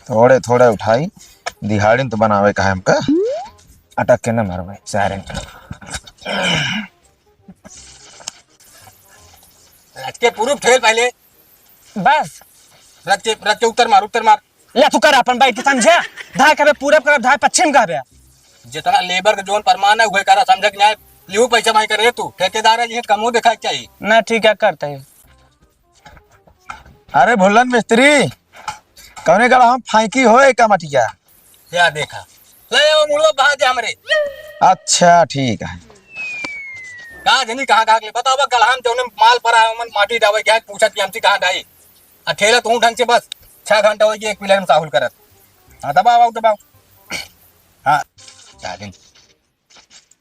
थोड़े थोड़े उठाई दिहाड़ी तो बनावे का है हमका। अटक के न मरवाई सारे रच के पूरब ठेल पहले बस रच के उत्तर मार ले तू कर अपन बैठ समझे। धाय कबे पूरब करब धाय पश्चिम कहबे। जितना लेबर का जोन परमान है वही करा समझ के न्याय लियो पैसा माई करे तू ठेकेदार है ये कमो देखा चाहिए ना ठीक है करते है। अरे भुल्लन मिस्त्री कौने का हम फाइकी होए का मटिया। क्या देखा ले वो मुड़वा बहा दे हमरे। अच्छा ठीक है। कहा जनी कहाँ ले बताओ गलहान जो माल पर आए मन माटी डावे क्या पूछत कि हमसे कहाँ डाई ठेला तू ढंग से बस 6 घंटा होगी एक पिलर में साहुल करत। हाँ दबाओ हाँ दिन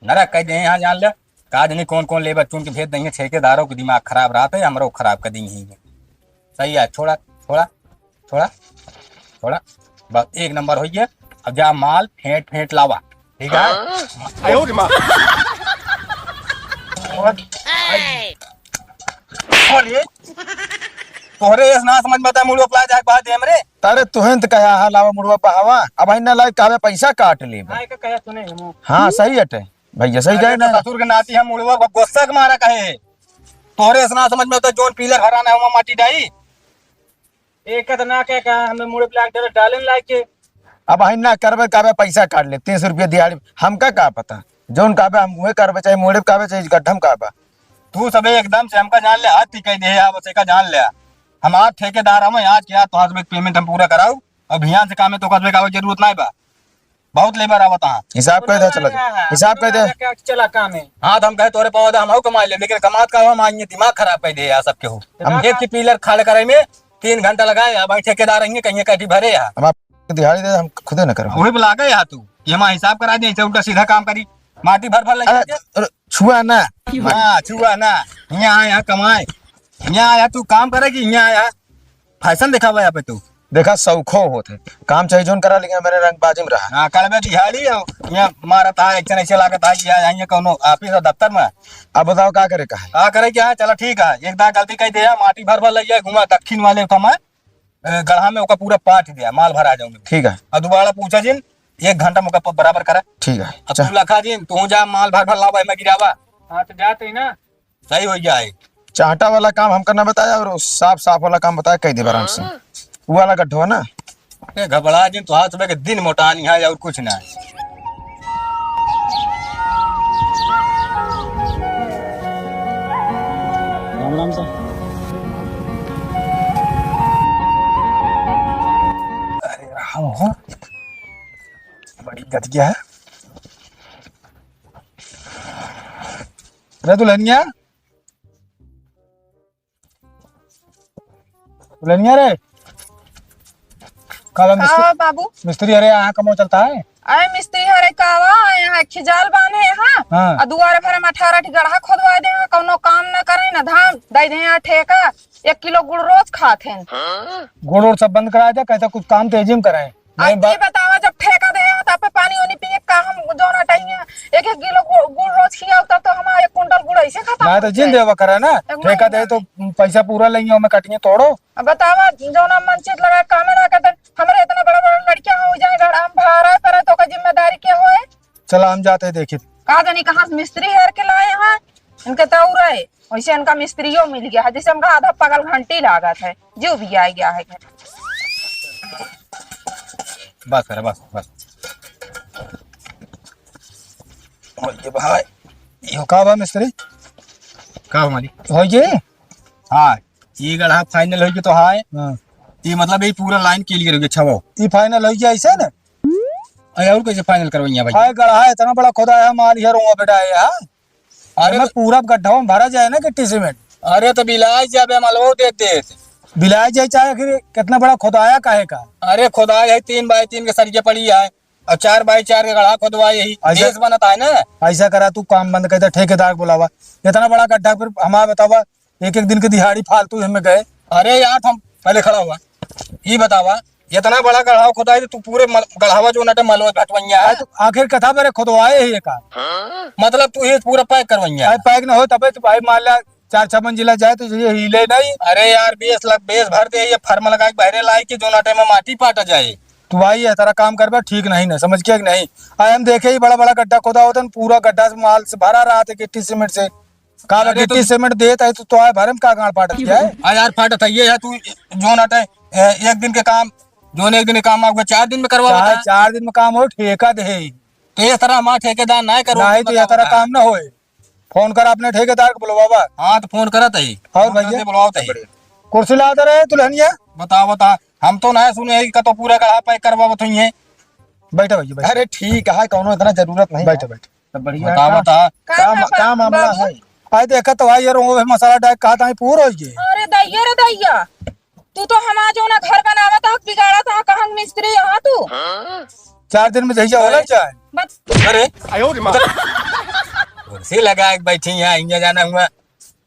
नरक कह दे यहाँ जान ले कहा जनी कौन लेबर चुन के भेज देंगे ठेकेदारों के दिमाग खराब रहा है हमरो खराब कर देंगे। सही है छोड़ा बस एक नंबर हो गया। अब जा माल फेंट लावा ठीक है। तोहरे ना समझ में आता मुड़ो प्लाज आके बात है हमरे। तारे तुहन तो कहा हलावा मुड़वा पहावा अब ना लाइक कावे पैसा काट ले। भाई का कहे सुने हाँ सही हटे भैया सही कहे ना। ससुर के नाती हम मुड़वा को गुस्सा के मारा कहे तोहरे ना समझ में आता जोन पिलर हराना है माटी डाई एक तो ना कह का हमें मुड़े प्लांट डाले लाइक के अब ना करबे कावे पैसा काट ले 300 रुपया दिहाड़ी हमका का पता जोन कावे हम वही करबे चाहे मोड़े कावे चाहे गड्ढम कावे। तू सब एकदम से हमका जान ले हाथ टिकाई दे बस का जान ले हम आज ठेकेदार हम आज क्या तो आज पेमेंट हम पूरा कराऊ अब यहाँ से काम है तो कसबे का जरूरत नहीं बा बहुत लेबर आवत हाँ हिसाब कर दे चला हिसाब कर दे चला काम है। हाँ तो हम कहे तोरे पौधा हम कमा ले लेकिन कमात का हम आएंगे दिमाग खराब कर दे यार सबके हो हम एक की पिलर खाड़ करे में 3 घंटा लगाए अब ठेकेदार रहेंगे कहीं कहीं भरे यार हम दिहाड़ी दे हम खुद न कर वही बुला गए यहाँ तू कि हम हिसाब करा दे उल्टा सीधा काम करी माटी भर लगे छुआ ना। हाँ छुआ ना यहाँ आया कमाए यहाँ आया तू काम करेगी यहाँ आया फैशन दिखा यहाँ पे तू देखा सौखो होते काम चाहिए जोन करा लेकिन मेरे रंगबाजी में रहा। हाँ कल में दिहाड़ी यहाँ मारा था ऐसे लागत है कि यहाँ कोनो ऑफिस दफ्तर में। अब बताओ क्या करे कहा का करे क्या चलो ठीक है एक दाग गलती कह दिया माटी भर लग जाए घुमा दक्षिण वाले को मैं गढ़ा में ओका पूरा पाट दिया माल भरा जाऊंगे ठीक है। और दोबारा पूछा जिन 1 घंटा में बराबर करा ठीक है। अब तू लखा जिन तू जा माल भर लावा मैं गिरावा। हाँ तो जाते ही ना सही हो जाए। चाटा वाला काम हम करना बताया और साफ वाला काम बताया कई दे आराम से वो वाला गड्ढा ना घबरा जिन तो हाथ सुबह के दिन मोटानी है और कुछ ना। राम सा हो बड़ी गत क्या है रे दुल्हनिया रे काला बाबू मिस्त्री अरे यहाँ कमो चलता है। अरे मिस्त्री हरे कावा यहाँ खिजाल बांधे यहाँ हाँ। और दुआरे भरे में 18 गड्ढा खोदवा दे कौनो काम न करे न धाम दे दे यहाँ ठेका 1 किलो गुड़ रोज खाते हैं। गुड़ और सब बंद करा दे कहता कुछ काम तेजी में कराए नहीं बतावा जब ठेका दे तब पे पानी वानी पिए का हम जोना टाइम 1-1 किलो गुड़ रोज खियाओ तब तो हम 1 कुंटल गुड़ ऐसे खाता मैं तो जिन देवा करा ना ठेका दे तो पैसा पूरा लेंगे मैं कटिए तोड़ो। बतावा जोना मन चित लगा काम ना करते हमारे इतना बड़ा लड़कियां हो जाए गड़ा हम भाड़ा पर तो का जिम्मेदारी क्या होए। चला हम जाते देखिए कहा जानी कहाँ मिस्त्री हेर के लाए हैं इनके तो रहे वैसे इनका मिस्त्रियों मिल गया है जिसे हमका आधा पगल घंटी लागत है जो भी आ गया है। बस करे बस ये भाई यो का बा मिस्त्री का हमारी हो ये हाँ ये गढ़ा फाइनल हो तो हाँ हां ये मतलब ये पूरा लाइन क्लियर हो गया छवो ये फाइनल हो जाए ऐसे ना अरे और कैसे फाइनल करवाइए भाई हाय गढ़ा है इतना बड़ा खोदा है माल यार हुआ बेटा है यार अरे मैं पूरा गड्ढा में भरा जाए ना गिट्टी सीमेंट। अरे तो बिलाज जाबे मालवो देते बिलाय जाए चाहे फिर कितना बड़ा खोदाया काहे का। अरे खुदाई है 3x3 के सरिये पड़ी है और 4x4 के गढ़ा खुदवाई है देश बनता है ना। ऐसा करा तू काम बंद कर दे ठेकेदार बुलावा इतना बड़ा गड्ढा फिर हमारा बतावा 1-1 दिन की दिहाड़ी फालतू हमें गए। अरे यार हम पहले खड़ा हुआ ये बतावा इतना बड़ा गढ़ा खुदाई तो तू पूरे गढ़ावा जो नटे मलवा घटवैया है तो आखिर कथा मेरे खुदवाए ही का मतलब तू ये पूरा पैक करवैया है। पैक ना हो तबे तो भाई मान ला 4-6 मंजिला जाए तो ये हिले नहीं। अरे यार 20 लाख बेस भर दे ये फर्म लगा के बहरे लाई के जो नटे में माटी पाटा जाए तू भाई है तेरा काम कर बे ठीक नहीं ना समझ के नहीं। आए हम देखे ही बड़ा बड़ा गड्ढा खोदा होता है पूरा गड्ढा से माल से भरा रहा था गिट्टी सीमेंट से। कहा अरे गिट्टी तो- सीमेंट देता है तो आए भरम का गाड़ पाटत क्या है। हाँ यार फाटत है ये है तू जो नाटे एक दिन के काम जोन एक दिन के काम आपको 4 दिन में करवा चाहे 4 दिन में काम हो ठेका दे तो इस तरह हमारा ठेकेदार ना करो नहीं तो ये तेरा काम ना होए। फोन कर अपने ठेकेदार को बोलो बाबा। हाँ तो फोन करा ही और भैया? बुलाओ तही कुर्सी ला दे रहे दुल्हनिया। बताओ बता हम तो ना सुने है कि तो पूरा गढ़ा पैक करवा तो ही है। बैठो भैया बैठो अरे ठीक है कोनो इतना जरूरत नहीं बैठो बैठो। तो बढ़िया है, बता का- बता क्या मामला है। आए देखा तो भाई यार वो मसाला डाल कहा था पूरा हो गए। अरे दैया रे दैया, तू तो हमारा जो ना घर बनावा था बिगाड़ा था कहाँ मिस्त्री यहाँ तू 4 दिन में जैसा होला चाहे बस। अरे कुर्सी लगा के बैठी यहाँ इंजा जाना हुआ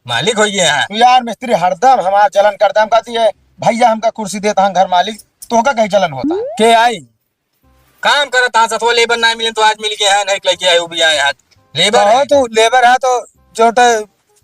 मालिक हो गया यहाँ। तू यार मिस्त्री हरदम हमारा चलन करता हम कहती है भैया हमका कुर्सी देता हम घर मालिक तो का कहीं चलन होता है। के आई काम करता सतो लेबर ना मिले तो आज मिल गया है नहीं लेके आए वो भी आए हाथ लेबर तो है। तू लेबर है तो जोटे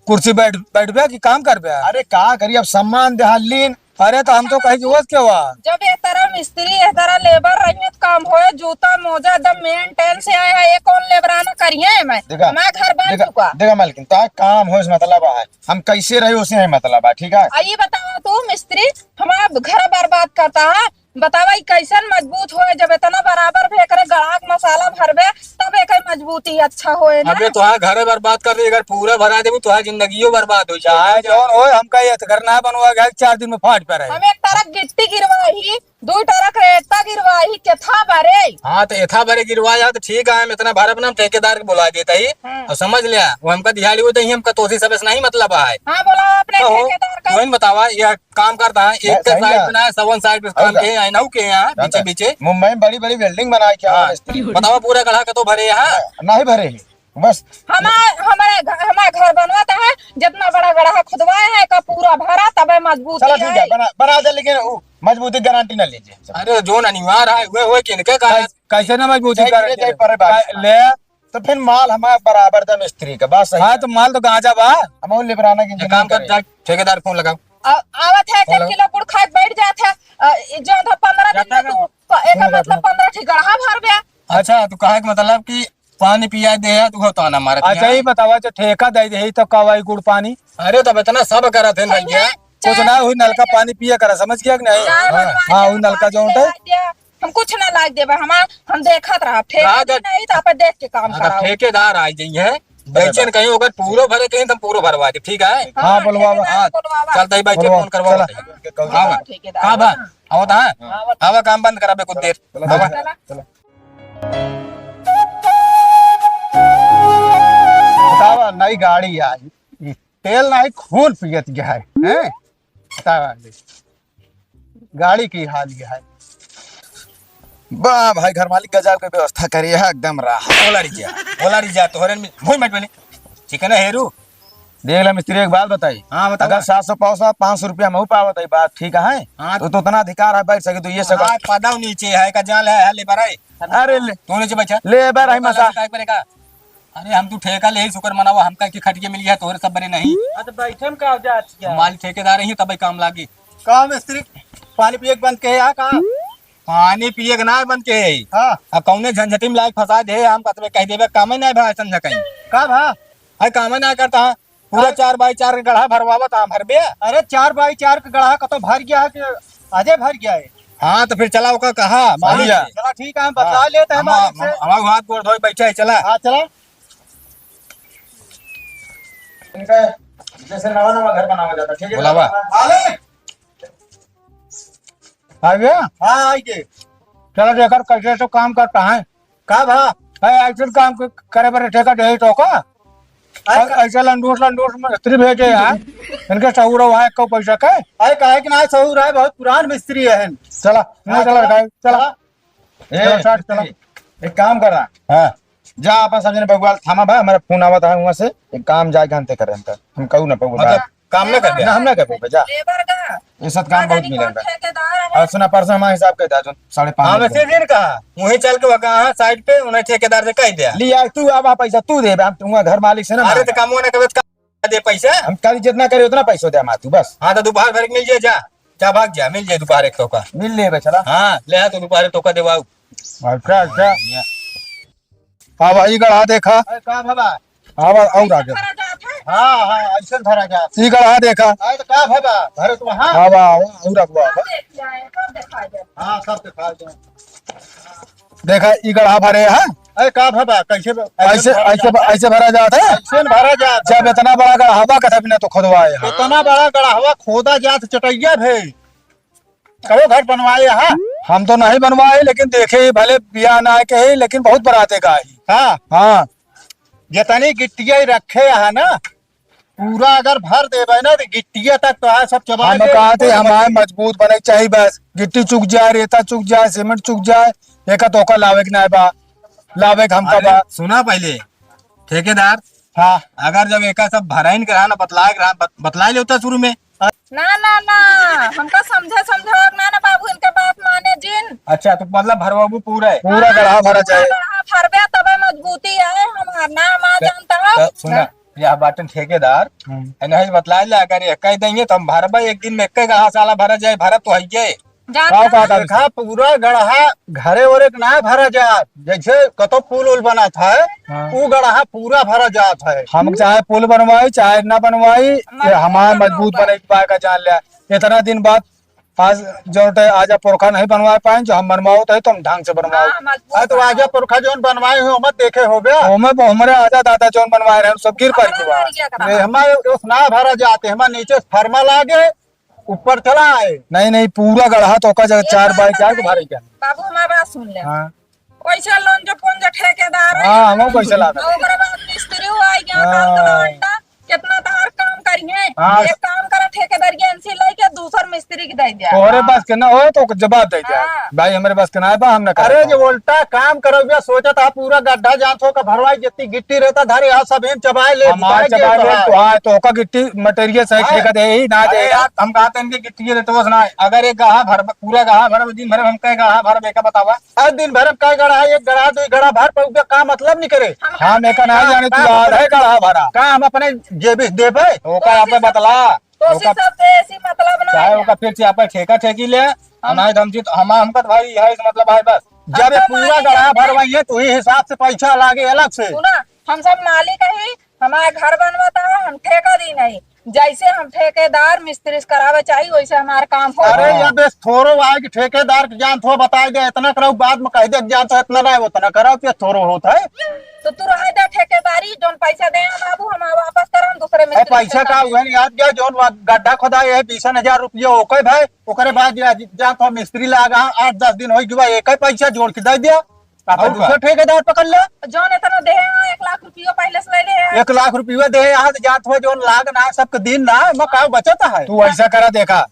कुर्सी बैठ बैठ बे कि काम कर बे। अरे का करिए अब सम्मान दे लीन। अरे तो हम तो कहीं जरूरत क्या हुआ। जब एक तरह मिस्त्री एक तरह लेबर रही तो काम होए जूता मोजा एकदम मेंटेन से आया है। ये कौन लेबराना करिए मैं देखा मैं घर बन देखा चुका। देखा मालकिन तो काम हो इस मतलब है हम कैसे रहे उसे है मतलब है ठीक है। आइए बताओ तू मिस्त्री हमारा घर बर्बाद करता है। बतावा कैसन मजबूत होए जब इतना बराबर भी करे गड़ा के मसाला भरबे तब एक मजबूती अच्छा होए ना। अबे तुहार घर बर्बाद कर दे अगर पूरा भरा दे तुहार जिंदगी बर्बाद हो चाहे जाए। जौन हो हमका ये घर ना बनवा गया 4 दिन में फाट पे रहे। हम एक तरफ गिट्टी गिरवाही 2 तरफ रेता गिरवाही के था बारे। हाँ तो एथा भरे गिरवाया तो ठीक है हम इतना भरब ना ठेकेदार के बुला देता ही और समझ लिया वो हमका दिहाड़ी होता ही हमका तोसी सब नहीं मतलब है। हाँ बोला अपने ठेकेदार का। वही बतावा ये काम करता है एक सही साइड है। बनाया 7 साइड पे काम के आई नौ के यहाँ बीचे बीचे। मुंबई में बड़ी बड़ी बिल्डिंग बनाई क्या हाँ मिस्त्री बतावा पूरा गढ़ा का तो भरे यहाँ। नहीं भरे ही बस। हमारे घर बनवाता है जितना बड़ा गड्ढा खुदवाया है का पूरा भरा तब मजबूत चलो ठीक है बना दे लेकिन मजबूती गारंटी ना लीजिए। अरे जो अनिवार्य है वे किनके का है। कैसे ना मजबूती जाए कर जाए पर बात। ले। तो फिर माल हमारा बराबर था मिस्त्री का बात सही हाँ तो माल तो गांजा बा। हम लिबराना की एक काम कर जा ठेकेदार फोन लगाओ। आवत है 1 किलो गुड़ खाए बैठ जाते है जो था 15 दिन में तू एक मतलब 15 ठीक गड्ढा भर गया। अच्छा तू कहा मतलब कि पानी पिया दे तू होता ना मारा अच्छा ही बतावा जो ठेका दे दे तो कवाई गुड़ पानी अरे तब इतना सब करा थे भैया। कुछ ना हुई नलका पानी पिया करा समझ गया कि नहीं। हाँ वो नलका जो होता है हम कुछ ना लाग देबा हम देखत रहा ठेका नहीं तो आप देख के काम अगर कराओ। ठेकेदार आ जाइए बेचन कहीं होगा पूरो भरे कहीं तुम पूरो भरवा दे ठीक है। हाँ बोलवा हाँ चलता ही भाई बोलवा, फोन करवा चला। आवा ठेकेदार हाँ बा आओ था आवा काम बंद करा बे कुछ देर आवा। बतावा नई गाड़ी आई तेल नहीं खून पियत गया है हैं? बतावा गाड़ी की हाल यह है। वाह भाई घर मालिक गजब के व्यवस्था करिए है एकदम रहा। बोला रिजा तोहरे में भूई मत बोले चिकन है हेरू। देख ले मिस्त्री एक बात बताई हाँ बता अगर 700 500 रुपया में हो पावत है बात ठीक है हाँ। तो उतना अधिकार है बैठ सके तो ये सब पदाव नीचे है का जाल है ले बराई अरे ले तू नीचे बैठा लेबर है मसा काय करेगा। अरे हम तू ठेका ले ही शुक्र मनावा हमका की खटिया मिल गया तोहरे सब बने नहीं तो बैठे में का जात क्या माल ठेकेदार ही तब काम लागी। कहा मिस्त्री पानी पिए बंद के है कहा। पानी पिए के ना बन के हाँ आ कौने झंझटी में लायक फंसा दे हम कतबे कह देबे काम नहीं भाई समझ कहीं का भा। है काम ना करता पूरा 4x4 के गढ़ा भरवावा था भरबे। अरे 4x4 का गढ़ा का तो भर गया है कि आधे भर गया है। हाँ तो फिर चलाओ का कहा बढ़िया। चला ठीक है हम बता लेते हैं मालिक से। हमारा हाथ गोड़ धोई बैठा है चला। हाँ चला इनका जैसे नवा नवा घर बनावा जाता ठीक है बुलावा। आ गया। हाँ आइए चलो देखकर कैसे तो काम करता है का भा। ऐसे काम करे पर ठेका दे तो का ऐसा लंडूस मिस्त्री भेजे है इनके सहूर है को पैसा के अरे कहे कि ना सहूर है बहुत पुरान मिस्त्री है चला नहीं चला चला चला चला एक काम कर रहा हाँ जा अपन समझने बगवाल थामा भाई हमारा फोन आवत है वहां से एक काम जाए घंटे करें हम कहू ना पगु मतलब काम ना कर ना हम ना कर जा लेबर का ये सब काम बहुत मिलेगा ठेकेदार है। और सुना परसों हमारे हिसाब के था जो 5:30 हाँ वैसे दिन कहा वहीं चल के वहाँ साइड पे उन्हें ठेकेदार से कह दिया। लिया तू अब पैसा तू दे हम तुम घर मालिक से ना अरे तो काम ना करे दे पैसा। हम कल जितना करे उतना पैसा दे हम तू बस हाँ तो दोपहर भर के मिल जाए जा क्या भाग जा मिल जाए दोपहर एक टोका। मिल ले बे चला। हाँ ले आ तो दोपहर टोका देवाऊ। अच्छा अच्छा। हाँ भाई गढ़ा देखा। का भबा हाँ बा और आगे। भरा जात है हाँ हाँ ऐसे धरा जा ई गढ़ा देखा। आए तो का भबा भरत वहाँ हाँ बा और अगवा सब देख जाए सब दिखाई दे। हाँ सब दिखा दो देखा ई गढ़ा भरे है। अरे का भबा कैसे ऐसे ऐसे ऐसे भरा जाता है। ऐसे भरा जा जब इतना बड़ा गढ़ा कथा बिना तो खुदवाए है। इतना बड़ा गढ़ावा खोदा जात चटैया भाई कहो घर बनवाए हाँ हम तो नहीं बनवाए लेकिन देखे भले बिया ना के ही लेकिन बहुत बराते का ही। हाँ हाँ जितनी गिट्टिया रखे है ना पूरा अगर भर देवे ना तो गिट्टिया तक तो है सब चबा हम कहा थे हमारे मजबूत बने चाहिए बस गिट्टी चुक जाए रेता चुक जाए सीमेंट चुक जाए एक तोका लावे के ना बा लावे के हमका बा। सुना पहले ठेकेदार हाँ अगर जब एक सब भराइन करा ना बतलाए लेता शुरू में। ना ना ना हमका समझा ना ना बाबू इनके बात माने जिन। अच्छा तो मतलब भरवाबू पूरा है। पूरा गढ़ा भरा जाए। फरबे तबे मजबूती है हमार ना मा जानता है। तो सुना यह बाटन ठेकेदार नहीं बतलाए ले अगर एक ही देंगे तो हम भरबा एक दिन में एक कहा साला भरा जाए भरा तो है जानता है? देखा पूरा गढ़ा घरे ओरे के ना भरा जात जैसे कतो पुल उल बना था वो गढ़ा पूरा भरा जात है। हम चाहे पुल बनवाई चाहे ना बनवाई ये हमारे मजबूत बने पाए का जान लिया। इतना दिन बाद आज जो आजा पुरखा नहीं बनवा पाए जो हम बनवाओ तो हम ढंग से बनवाओ। हाँ, मजबूत अरे तो आजा पुरखा जोन बनवाए हो मत देखे हो गया हमारे आजा दादा जौन बनवाए रहे सब गिर पर के बाद। क्या करा? ये हमारे उस ना भरा जाते हमारे नीचे फरमा लागे ऊपर चला आए नहीं पूरा गढ़ा तो का जगह चार ये बाई बात क्या नहीं। भरे क्या। बाबू हमारी बात सुन ले। हाँ वैसे लोन जो कौन जो ठेकेदार है हाँ हम पैसा ला और ओकरे बाद मिस्त्री हुआ है क्या काम करवाता कितना तार काम करिए हाँ। एक काम करा ठेकेदार एजेंसी लेके दूसर मिस्त्री की दे दिया। तोहरे पास के ना हो तो जवाब दे दिया हाँ। भाई हमारे पास के ना है बा हम ना करे। अरे जो उल्टा काम करो भैया सोचा था पूरा गड्ढा जांच का भरवाई जितनी गिट्टी रहता धारे यहाँ सब इन चबाए ले हमारे बुताए चबा के ले तो हाँ तो का गिट्टी मटेरियल सही ठेका दे ही ना दे। हम कहते हैं कि गिट्टी तो बस ना अगर एक गहा भर पूरा गहा भर दिन भर हम कहे गहा भर बेका बतावा हर दिन भर में का गड़ा है एक गड़ा दो गड़ा भर पर का मतलब नहीं करे हम एक ना जाने तू याद है गढ़ा भरा का हम अपने जेबी देवे ओका यहाँ पे बतला तो ओका सब से ऐसी मतलब ना चाहे ओका फिर से यहाँ पे ठेका ठेकी ले नहीं धमची तो हमका भाई है इस मतलब है बस जब ये पूरा गड़ा भरवाइए तो ही हिसाब से पैसा लागे अलग से। सुना हम सब मालिक ही हमारे घर बनवाता है हम ठेका दी नहीं जैसे हम ठेकेदार मिस्त्री से करावे चाहिए वैसे हमारा काम हो। अरे ये बेस थोरो आए कि ठेकेदार के जान थो बता दे इतना करो बाद में कह दे जान तो इतना ना उतना करो कि थोरो होता है। तो तू रह दे ठेकेदारी जोन पैसा दे बाबू हम वापस करम दूसरे ए मिस्त्री पैसा का हुआ याद गया जोन गड्ढा खोदा है 20,000 रुपया ओके भाई ओकरे बाद जान तो मिस्त्री लागा 8-10 दिन हो गया एक ही पैसा जोड़ के दे दिया आप दूसरा ठेकेदार पकड़ ले जोन इतना दे 1 लाख रुपया पहले से ले ले 1 लाख रुपया दे यहाँ जात हो जोन लाग ना सबके दिन ना मका बचत है। तू ऐसा करा देखा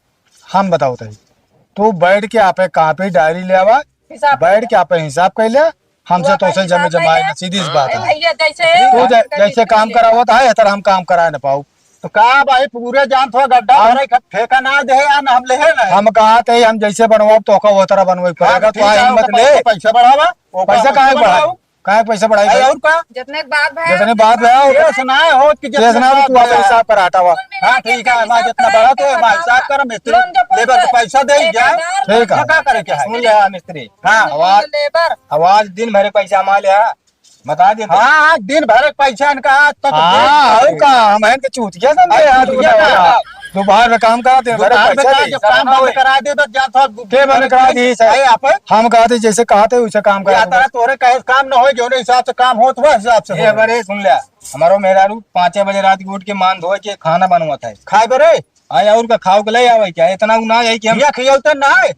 हम बताओ तू बैठ के आपे कापी डायरी ले आवा हिसाब बैठ के आपे हिसाब कर ले हमसे तो उसे जमे जमाए ना सीधी सी बात है। भैया जैसे तू जैसे काम करा होता है तरह हम काम करा ना पाऊ। तो का भाई पूरे जान थो गड्ढा भरे ठेका ना दे या ना हम ले है ना हम कहा थे हम जैसे बनवाओ तो का वो तरह बनवाई पड़ेगा तो हिम्मत ले पैसा बढ़ावा पैसा काहे बढ़ाओ काहे पैसा बढ़ाई और का जितने बात है जितने बात है ये सुना है हो कि जितना तू आपे हिसाब कर हटा हुआ। हाँ ठीक है मैं जितना बड़ा तो मैं हिसाब कर मिस्त्री लेबर को पैसा दे ही जाए ठीक है। क्या करे क्या है सुन लिया मिस्त्री हाँ आवाज लेबर आवाज दिन भरे पैसा माल है बता दे हाँ दिन भर के पैसा इनका आज तक हाँ और का हम हैं के चूतिया समझे यार दोपहर में काम कराते हैं दोपहर में पैसा जब काम बंद करा दे तो जा थोड़ा के बंद करा दी सही आप हम कहते जैसे कहते वैसे काम या करा तारा तोरे कहे काम न हो जो हिसाब से काम हो तो वह हिसाब से ये हो। बरे सुन लिया हमारो मेहरारू 5 बजे रात को उठ के मान धोए के खाना बनवा था खाए बरे आय और का खाओ के ले आवे क्या इतना ना है कि हम या खियौते ना है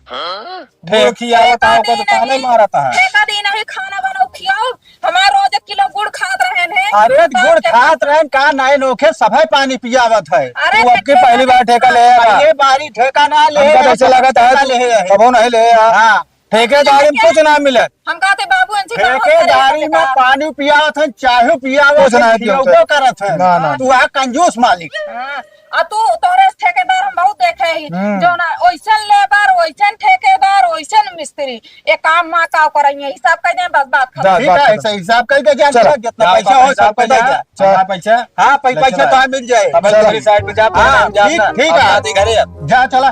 ठेकी आवा खाओ का तो ताने मारा था ठेका दी नहीं खाना बनाओ खियाओ हमारे रोज 1 किलो गुड़ खात रहे हैं अरे गुड़ खात रहे का नहीं नोखे सभे पानी पियावत है अरे तू अब की पहली बार ठेका ले आया ये बारी ठेका ना ले हमका ऐसे लगा था ले कबो नहीं ले आया हाँ ठेकेदारी में कुछ ना मिले हम कहते बाबू इनसे ठेकेदारी में पानी पियावत है चाहे पियावत कुछ नहीं है पियावत खियौतो करत है ना, ना। तू है कंजूस मालिक तू तोरे ठेकेदार हम बहुत देखे ही जो ना ओइसन लेबर ओइसन ठेकेदार ओइसन मिस्त्री एक काम मा का करेंगे हिसाब कर दे बस बात खत्म। जा, ठीक है बात ऐसा हिसाब कर दे जान चलो, जितना पैसा हो सब पैसा दे चल पैसा हाँ पैसा तो मिल जाए अब साइड पे जा हाँ ठीक है घरे जा चला